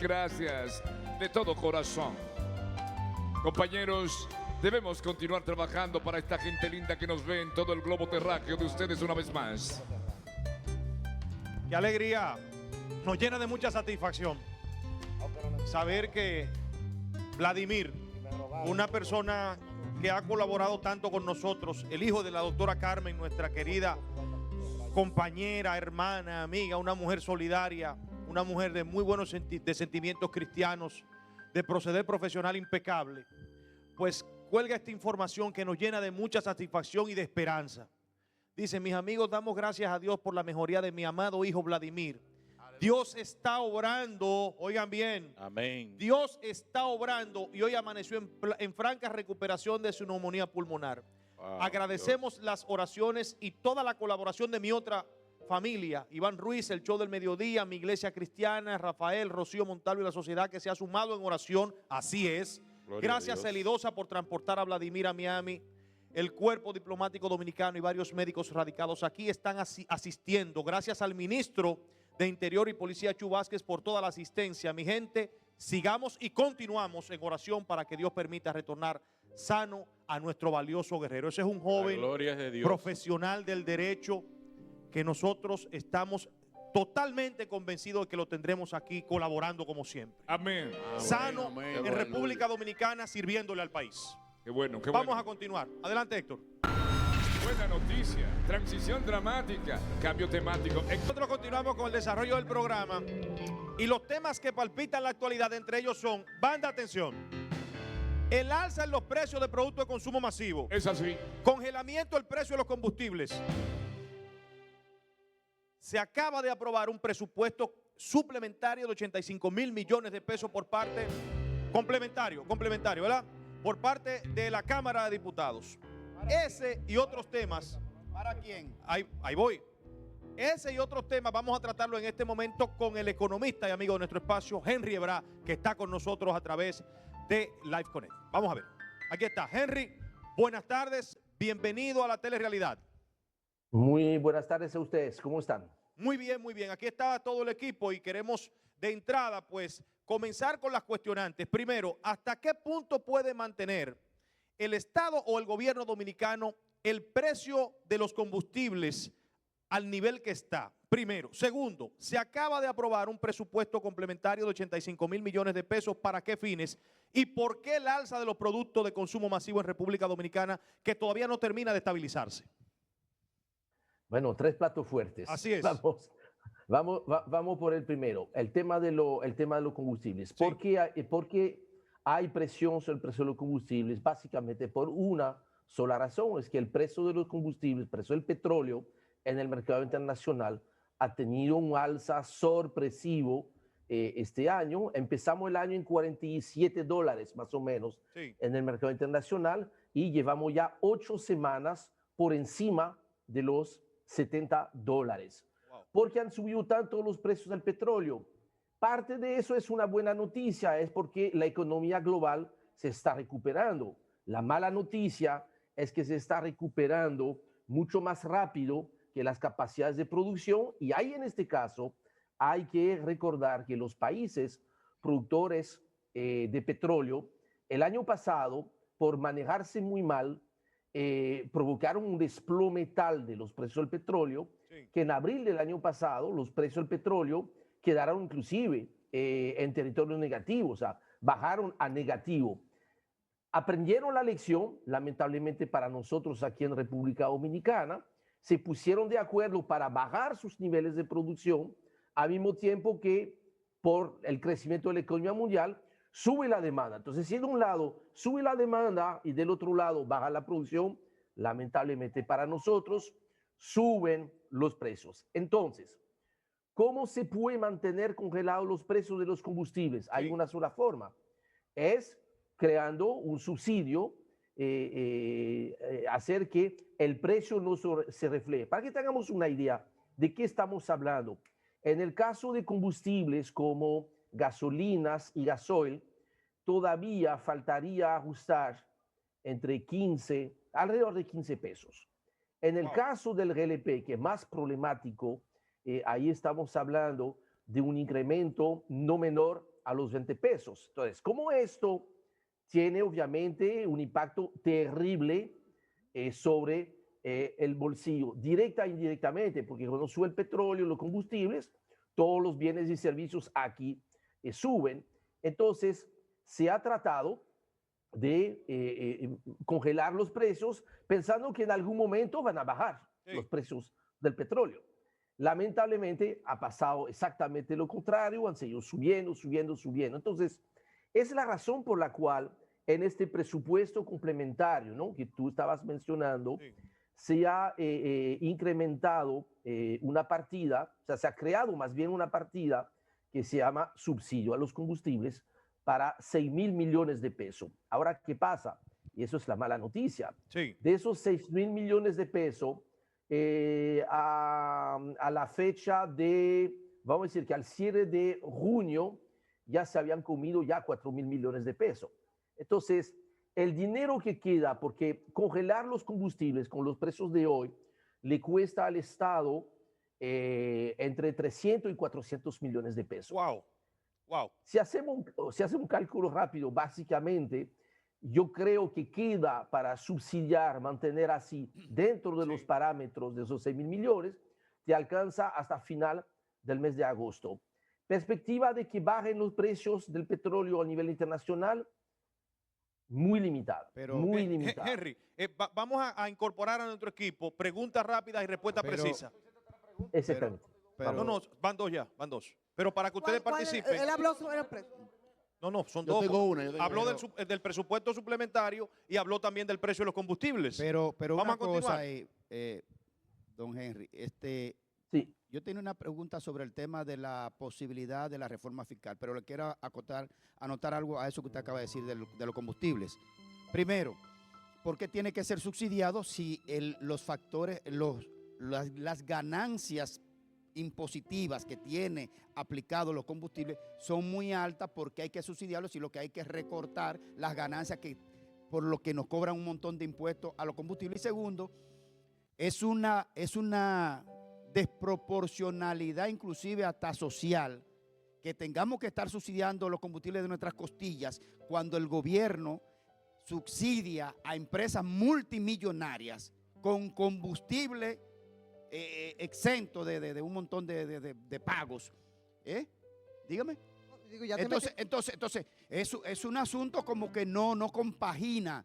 gracias de todo corazón. Compañeros, debemos continuar trabajando para esta gente linda que nos ve en todo el globo terráqueo de ustedes una vez más. Qué alegría, nos llena de mucha satisfacción saber que Vladimir, una persona que ha colaborado tanto con nosotros, el hijo de la doctora Carmen, nuestra querida compañera, hermana, amiga, una mujer solidaria, una mujer de muy buenos sentimientos cristianos, de proceder profesional impecable, pues cuelga esta información que nos llena de mucha satisfacción y de esperanza. Dice: mis amigos, damos gracias a Dios por la mejoría de mi amado hijo Vladimir. Dios está obrando, oigan bien, Amén. Dios está obrando y hoy amaneció en franca recuperación de su neumonía pulmonar. Agradecemos las oraciones y toda la colaboración de mi otra familia, Iván Ruiz, el Show del Mediodía, mi Iglesia Cristiana, Rafael, Rocío Montalvo y la sociedad que se ha sumado en oración. Así es. Gracias, Elidosa, por transportar a Vladimir a Miami. El cuerpo diplomático dominicano y varios médicos radicados aquí están asistiendo. Gracias al ministro de Interior y Policía, Chu Vázquez, por toda la asistencia. Mi gente, sigamos y continuamos en oración para que Dios permita retornar sano a nuestro valioso guerrero. Ese es un joven profesional del derecho que nosotros estamos totalmente convencidos de que lo tendremos aquí colaborando como siempre. Amén. Sano en República Dominicana, sirviéndole al país. Qué bueno, qué Vamos bueno. a continuar. Adelante, Héctor. Buena noticia, transición dramática, cambio temático. Nosotros continuamos con el desarrollo del programa y los temas que palpitan la actualidad, entre ellos son, banda atención, el alza en los precios de productos de consumo masivo. Es así. Congelamiento del precio de los combustibles. Se acaba de aprobar un presupuesto suplementario de 85 mil millones de pesos por parte, complementario, ¿verdad? Por parte de la Cámara de Diputados. Ese y otros temas. ¿Para quién? Ahí voy. Ese y otros temas vamos a tratarlo en este momento con el economista y amigo de nuestro espacio, Henry Ebrá, que está con nosotros a través de Live Connect. Vamos a ver. Aquí está. Henry, buenas tardes. Bienvenido a la Telerealidad. Muy buenas tardes a ustedes. ¿Cómo están? Muy bien, muy bien. Aquí está todo el equipo y queremos de entrada, pues, comenzar con las cuestionantes. Primero, ¿hasta qué punto puede mantener el Estado o el gobierno dominicano el precio de los combustibles al nivel que está? Primero. Segundo, se acaba de aprobar un presupuesto complementario de 85 mil millones de pesos. ¿Para qué fines? ¿Y por qué el alza de los productos de consumo masivo en República Dominicana que todavía no termina de estabilizarse? Bueno, tres platos fuertes. Así es. Vamos por el primero, el tema de los combustibles. Sí. ¿Por qué hay presión sobre el precio de los combustibles? Básicamente por una sola razón, es que el precio de los combustibles, el precio del petróleo en el mercado internacional ha tenido un alza sorpresivo este año. Empezamos el año en $47 más o menos, Sí, en el mercado internacional y llevamos ya 8 semanas por encima de los $70. Wow. ¿Por qué han subido tanto los precios del petróleo? Parte de eso es una buena noticia, es porque la economía global se está recuperando. La mala noticia es que se está recuperando mucho más rápido que las capacidades de producción, y ahí en este caso hay que recordar que los países productores de petróleo el año pasado, por manejarse muy mal, provocaron un desplome tal de los precios del petróleo, sí, que en abril del año pasado los precios del petróleo quedaron inclusive en territorio negativo, o sea, bajaron a negativo. Aprendieron la lección, lamentablemente para nosotros aquí en República Dominicana, se pusieron de acuerdo para bajar sus niveles de producción, al mismo tiempo que por el crecimiento de la economía mundial sube la demanda. Entonces, si de un lado sube la demanda y del otro lado baja la producción, lamentablemente para nosotros suben los precios. Entonces, ¿cómo se puede mantener congelados los precios de los combustibles? Hay una sola forma, es creando un subsidio, hacer que el precio no se refleje. Para que tengamos una idea de qué estamos hablando, en el caso de combustibles como gasolinas y gasoil, todavía faltaría ajustar entre 15, alrededor de 15 pesos. En el caso del GLP, que es más problemático, ahí estamos hablando de un incremento no menor a los 20 pesos. Entonces, como esto tiene obviamente un impacto terrible sobre el bolsillo, directa e indirectamente, porque cuando sube el petróleo, los combustibles, todos los bienes y servicios aquí suben. Entonces, se ha tratado de congelar los precios pensando que en algún momento van a bajar los precios del petróleo. Lamentablemente ha pasado exactamente lo contrario, han seguido subiendo, subiendo, subiendo. Entonces, es la razón por la cual en este presupuesto complementario, ¿no?, que tú estabas mencionando, se ha incrementado una partida, o sea, se ha creado más bien una partida que se llama subsidio a los combustibles para 6.000 millones de pesos. Ahora, ¿qué pasa? Y eso es la mala noticia. Sí. De esos 6.000 millones de pesos, a la fecha de, vamos a decir que al cierre de junio, ya se habían comido ya 4.000 millones de pesos. Entonces, el dinero que queda, porque congelar los combustibles con los precios de hoy le cuesta al Estado entre 300 y 400 millones de pesos. Wow. Wow. Si hacemos un cálculo rápido, básicamente, yo creo que queda para subsidiar, mantener así dentro de los parámetros de esos 6.000 millones, te alcanza hasta final del mes de agosto. Perspectiva de que bajen los precios del petróleo a nivel internacional, muy limitada, muy limitada. Henry, vamos a incorporar a nuestro equipo preguntas rápidas y respuestas precisas. Exactamente. No, van dos ya, van dos. Pero para que ustedes participen. Él habló sobre el precio. No, son Yo dos. tengo una. Habló del presupuesto suplementario y habló también del precio de los combustibles. Pero vamos una a continuar. cosa, don Henry, Sí. yo tengo una pregunta sobre el tema de la posibilidad de la reforma fiscal, pero le quiero anotar algo a eso que usted acaba de decir de los combustibles. Primero, ¿por qué tiene que ser subsidiado si los factores, las ganancias impositivas que tiene aplicados los combustibles son muy altas? Porque hay que subsidiarlos y lo que hay que es recortar las ganancias por lo que nos cobran un montón de impuestos a los combustibles. Y segundo, es una desproporcionalidad inclusive hasta social que tengamos que estar subsidiando los combustibles de nuestras costillas cuando el gobierno subsidia a empresas multimillonarias con combustible exento de un montón de pagos. Dígame. Digo, ya Entonces, es un asunto como que no compagina.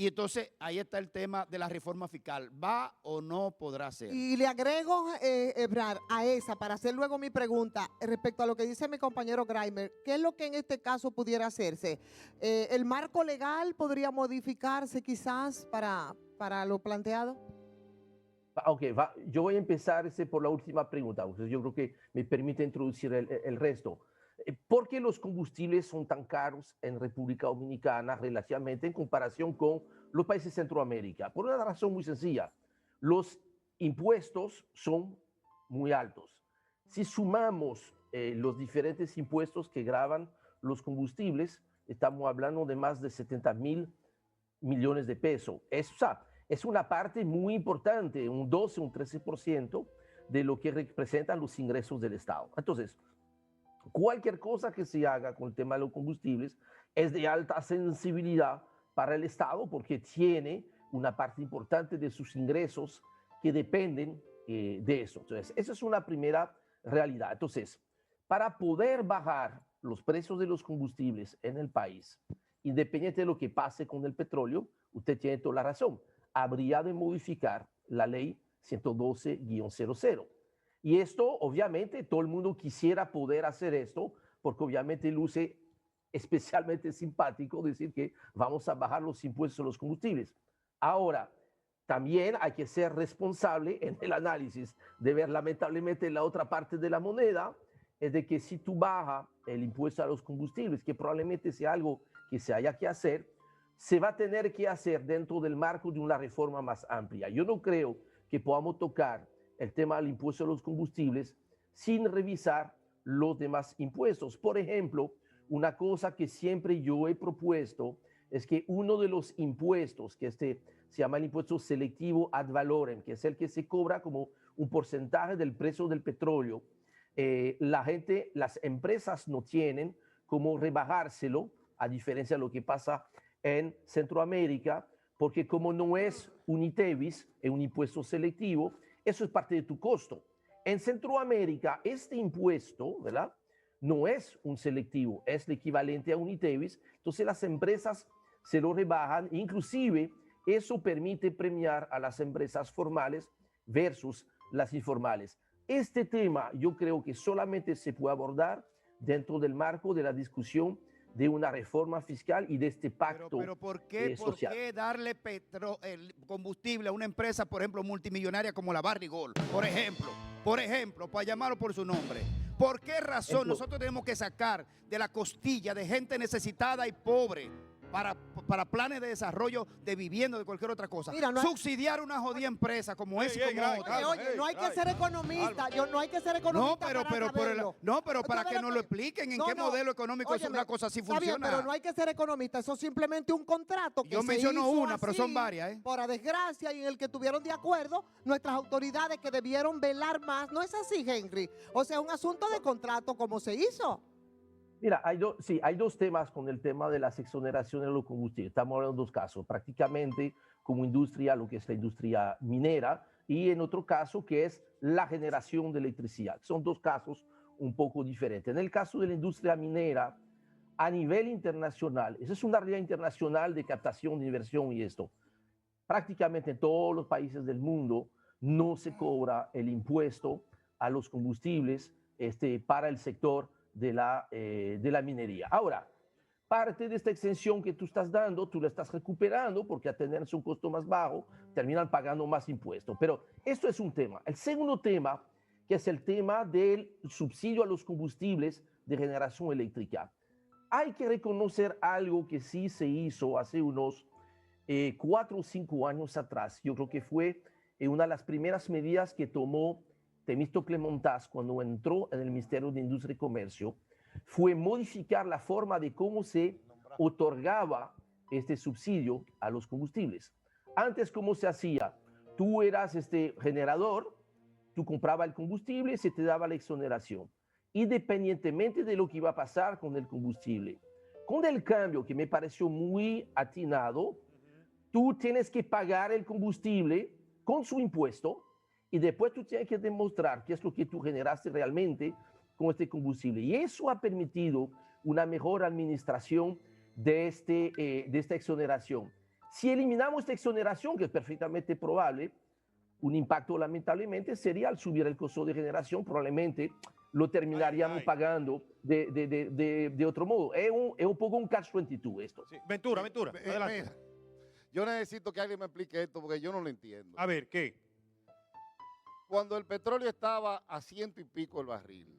Y entonces ahí está el tema de la reforma fiscal. ¿Va o no podrá ser? Y le agrego, Ebrar, a esa, para hacer luego mi pregunta respecto a lo que dice mi compañero Graimer. ¿Qué es lo que en este caso pudiera hacerse? ¿El marco legal podría modificarse quizás para lo planteado? Ok, yo voy a empezar por la última pregunta. Yo creo que me permite introducir el resto. ¿Por qué los combustibles son tan caros en República Dominicana relativamente en comparación con los países de Centroamérica? Por una razón muy sencilla. Los impuestos son muy altos. Si sumamos los diferentes impuestos que gravan los combustibles, estamos hablando de más de 70.000 millones de pesos. Es una parte muy importante, un 12, un 13% de lo que representan los ingresos del Estado. Entonces, cualquier cosa que se haga con el tema de los combustibles es de alta sensibilidad para el Estado porque tiene una parte importante de sus ingresos que dependen de eso. Entonces, esa es una primera realidad. Entonces, para poder bajar los precios de los combustibles en el país, independiente de lo que pase con el petróleo, usted tiene toda la razón. Habría de modificar la ley 112-00. Y esto, obviamente, todo el mundo quisiera poder hacer esto, porque obviamente luce especialmente simpático decir que vamos a bajar los impuestos a los combustibles. Ahora, también hay que ser responsable en el análisis de ver lamentablemente la otra parte de la moneda, es de que si tú bajas el impuesto a los combustibles, que probablemente sea algo que se haya que hacer, se va a tener que hacer dentro del marco de una reforma más amplia. Yo no creo que podamos tocar el tema del impuesto a los combustibles sin revisar los demás impuestos. Por ejemplo, una cosa que siempre yo he propuesto es que uno de los impuestos, que se llama el impuesto selectivo ad valorem, que es el que se cobra como un porcentaje del precio del petróleo, las empresas no tienen cómo rebajárselo, a diferencia de lo que pasa en Centroamérica, porque como no es un ITEVIS, es un impuesto selectivo, eso es parte de tu costo. En Centroamérica, este impuesto, ¿verdad? No es un selectivo, es el equivalente a un ITEVIS. Entonces las empresas se lo rebajan, inclusive eso permite premiar a las empresas formales versus las informales. Este tema yo creo que solamente se puede abordar dentro del marco de la discusión de una reforma fiscal y de este pacto Pero ¿por qué social. darle el combustible a una empresa, por ejemplo, multimillonaria como la Barrigol, por ejemplo, para llamarlo por su nombre? ¿Por qué razón nosotros tenemos que sacar de la costilla de gente necesitada y pobre para planes de desarrollo de vivienda o de cualquier otra cosa? Mira, subsidiar una jodida empresa como esa y como otra. Oye, no hay que ser economista. No hay que ser economista. Pero para que nos lo expliquen en qué modelo económico es una cosa así funciona. Bien, pero no hay que ser economista. Eso es simplemente un contrato que yo menciono una, pero son varias. Por desgracia, y en el que tuvieron de acuerdo nuestras autoridades que debieron velar más. ¿No es así, Henry? O sea, un asunto de contrato como se hizo. Mira, hay dos temas con el tema de las exoneraciones de los combustibles. Estamos hablando de dos casos, prácticamente como industria, lo que es la industria minera, y en otro caso que es la generación de electricidad. Son dos casos un poco diferentes. En el caso de la industria minera, a nivel internacional, esa es una realidad internacional de captación, de inversión y esto. Prácticamente en todos los países del mundo no se cobra el impuesto a los combustibles para el sector de la minería. Ahora, parte de esta exención que tú estás dando, tú la estás recuperando porque a tener un costo más bajo, terminan pagando más impuestos. Pero esto es un tema. El segundo tema, que es el tema del subsidio a los combustibles de generación eléctrica. Hay que reconocer algo que sí se hizo hace unos 4 o 5 años atrás. Yo creo que fue una de las primeras medidas que tomó Temístocles Montaz cuando entró en el Ministerio de Industria y Comercio, fue modificar la forma de cómo se otorgaba este subsidio a los combustibles. Antes, ¿cómo se hacía? Tú eras generador, tú comprabas el combustible y se te daba la exoneración, independientemente de lo que iba a pasar con el combustible. Con el cambio, que me pareció muy atinado, tú tienes que pagar el combustible con su impuesto, y después tú tienes que demostrar qué es lo que tú generaste realmente con este combustible. Y eso ha permitido una mejor administración de esta exoneración. Si eliminamos esta exoneración, que es perfectamente probable, un impacto lamentablemente sería al subir el costo de generación, probablemente lo terminaríamos pagando de otro modo. Es un poco un catch-22 esto. Sí. Ventura, adelante. Yo necesito que alguien me explique esto porque yo no lo entiendo. A ver, ¿qué? Cuando el petróleo estaba a 100 y pico el barril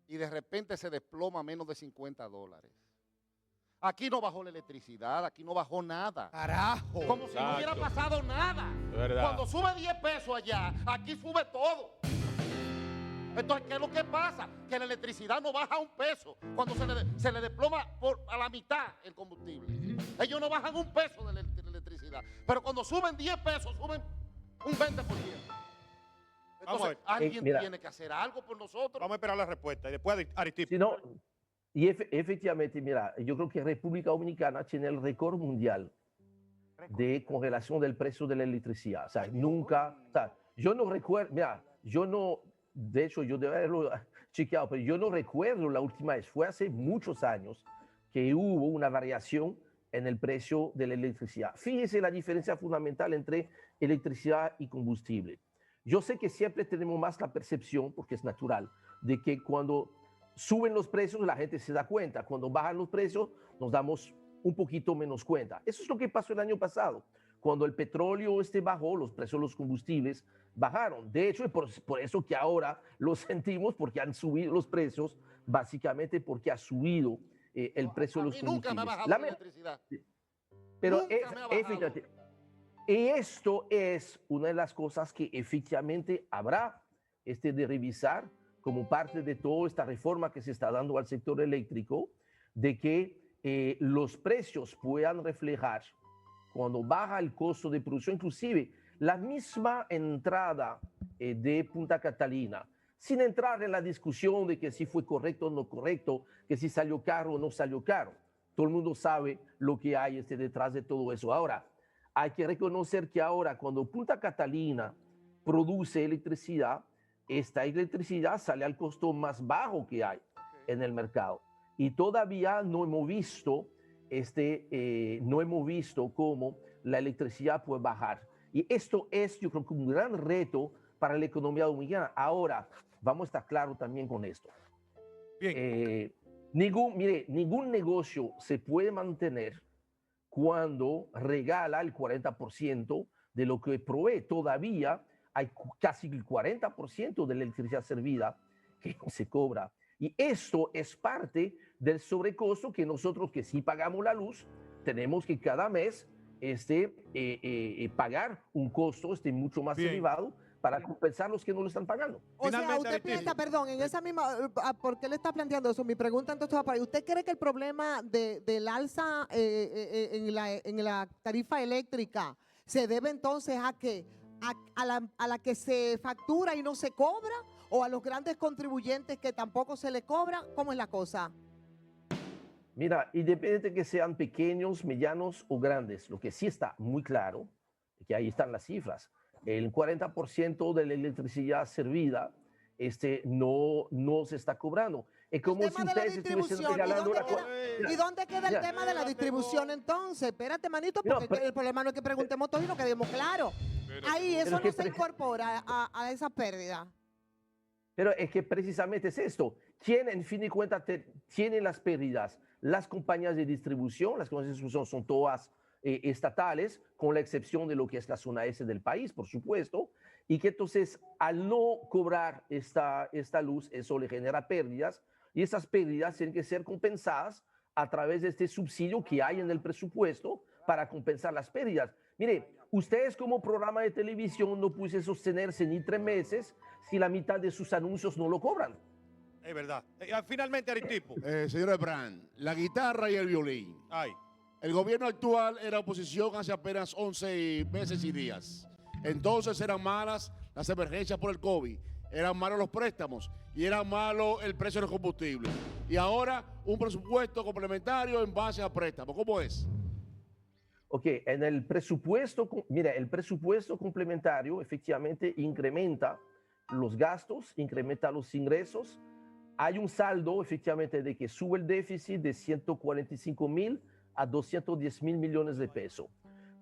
y de repente se desploma a menos de $50. Aquí no bajó la electricidad, aquí no bajó nada. Carajo. Como si no hubiera pasado nada. Cuando sube 10 pesos allá, aquí sube todo. Entonces, ¿qué es lo que pasa? Que la electricidad no baja un peso cuando se le desploma a la mitad el combustible. Ellos no bajan un peso de la electricidad. Pero cuando suben 10 pesos, suben un 20%. Entonces, alguien tiene que hacer algo por nosotros. Vamos a esperar la respuesta y después Aristip. Sí, no, y efectivamente, mira, yo creo que República Dominicana tiene el récord mundial de congelación del precio de la electricidad. O sea, nunca, o sea, yo no recuerdo, mira, de hecho, yo debo haberlo chequeado, pero yo no recuerdo la última vez, fue hace muchos años que hubo una variación en el precio de la electricidad. Fíjese la diferencia fundamental entre electricidad y combustible. Yo sé que siempre tenemos más la percepción, porque es natural, de que cuando suben los precios la gente se da cuenta. Cuando bajan los precios nos damos un poquito menos cuenta. Eso es lo que pasó el año pasado. Cuando el petróleo bajó, los precios de los combustibles bajaron. De hecho, es por eso que ahora lo sentimos, porque han subido los precios, básicamente porque ha subido el precio de los combustibles. Nunca me ha bajado la electricidad. Pero fíjate, y esto es una de las cosas que efectivamente habrá de revisar como parte de toda esta reforma que se está dando al sector eléctrico, de que los precios puedan reflejar cuando baja el costo de producción, inclusive la misma entrada de Punta Catalina sin entrar en la discusión de que si fue correcto o no correcto, que si salió caro o no salió caro. Todo el mundo sabe lo que hay detrás de todo eso. Ahora, hay que reconocer que ahora cuando Punta Catalina produce electricidad, esta electricidad sale al costo más bajo que hay en el mercado. Y todavía no hemos visto, cómo la electricidad puede bajar. Y esto es, yo creo que un gran reto para la economía dominicana. Ahora, vamos a estar claros también con esto. Bien. Ningún negocio se puede mantener cuando regala el 40% de lo que provee. Todavía hay casi el 40% de la electricidad servida que no se cobra. Y esto es parte del sobrecosto que nosotros, que sí pagamos la luz, tenemos que cada mes pagar un costo mucho más elevado para compensar los que no lo están pagando. O sea, usted piensa, perdón, en esa misma, ¿por qué le está planteando eso? Mi pregunta entonces va para ahí. ¿Usted cree que el problema del alza en la tarifa eléctrica se debe entonces a que a la que se factura y no se cobra, o a los grandes contribuyentes que tampoco se le cobra? ¿Cómo es la cosa? Mira, independiente de que sean pequeños, medianos o grandes, lo que sí está muy claro, que ahí están las cifras, el 40% de la electricidad servida no se está cobrando. Es como si ustedes estuviesen regalando ¿Y dónde queda el tema de la distribución entonces? Espérate, manito, porque el problema no es que preguntemos todo y lo que digamos claro. Ahí eso no se incorpora a esa pérdida. Pero es que precisamente es esto. ¿Quién, en fin de cuentas, tiene las pérdidas? Las compañías de distribución. Las compañías de distribución son todas estatales, con la excepción de lo que es la zona este del país, por supuesto. Y que entonces, al no cobrar esta luz, eso le genera pérdidas. Y esas pérdidas tienen que ser compensadas a través de este subsidio que hay en el presupuesto para compensar las pérdidas. Mire, ustedes como programa de televisión no pueden sostenerse ni 3 meses si la mitad de sus anuncios no lo cobran. Es verdad. Finalmente, Aristipo. Señor Ebrán, la guitarra y el violín. Ay. El gobierno actual era oposición hace apenas 11 meses y días. Entonces eran malas las emergencias por el COVID, eran malos los préstamos y era malo el precio de los combustibles. Y ahora un presupuesto complementario en base a préstamos. ¿Cómo es? Ok, en el presupuesto, mira, el presupuesto complementario efectivamente incrementa los gastos, incrementa los ingresos. Hay un saldo efectivamente de que sube el déficit de 145.000 a 210.000 millones de pesos.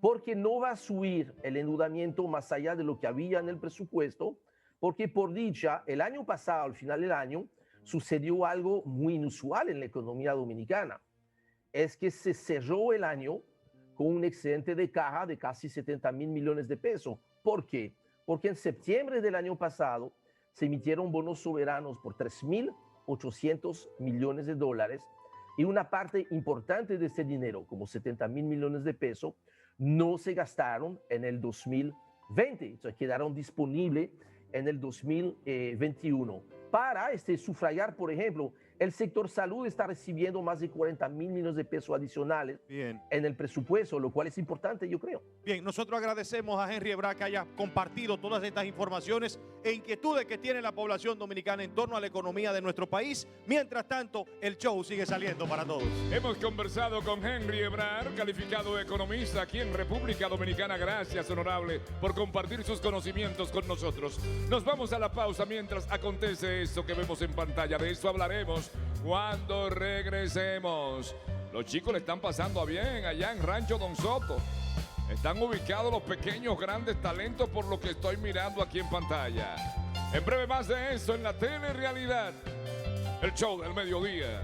Porque no va a subir el endeudamiento más allá de lo que había en el presupuesto, porque por dicha, el año pasado, al final del año, sucedió algo muy inusual en la economía dominicana. Es que se cerró el año con un excedente de caja de casi 70.000 millones de pesos. ¿Por qué? Porque en septiembre del año pasado se emitieron bonos soberanos por 3.800 millones de dólares y una parte importante de ese dinero, como 70.000 millones de pesos, no se gastaron en el 2020. Entonces quedaron disponibles en el 2021. Para sufragar, por ejemplo, el sector salud está recibiendo más de 40.000 millones de pesos adicionales en el presupuesto, lo cual es importante, yo creo. Bien, nosotros agradecemos a Henry Ebrard que haya compartido todas estas informaciones e inquietudes que tiene la población dominicana en torno a la economía de nuestro país. Mientras tanto, el show sigue saliendo para todos. Hemos conversado con Henry Ebrard, calificado economista aquí en República Dominicana. Gracias, honorable, por compartir sus conocimientos con nosotros. Nos vamos a la pausa mientras acontece esto que vemos en pantalla. De eso hablaremos cuando regresemos. Los chicos le están pasando bien allá en Rancho Don Soto. Están ubicados los pequeños grandes talentos por lo que estoy mirando aquí en pantalla. En breve más de eso en la Telerealidad, el show del mediodía.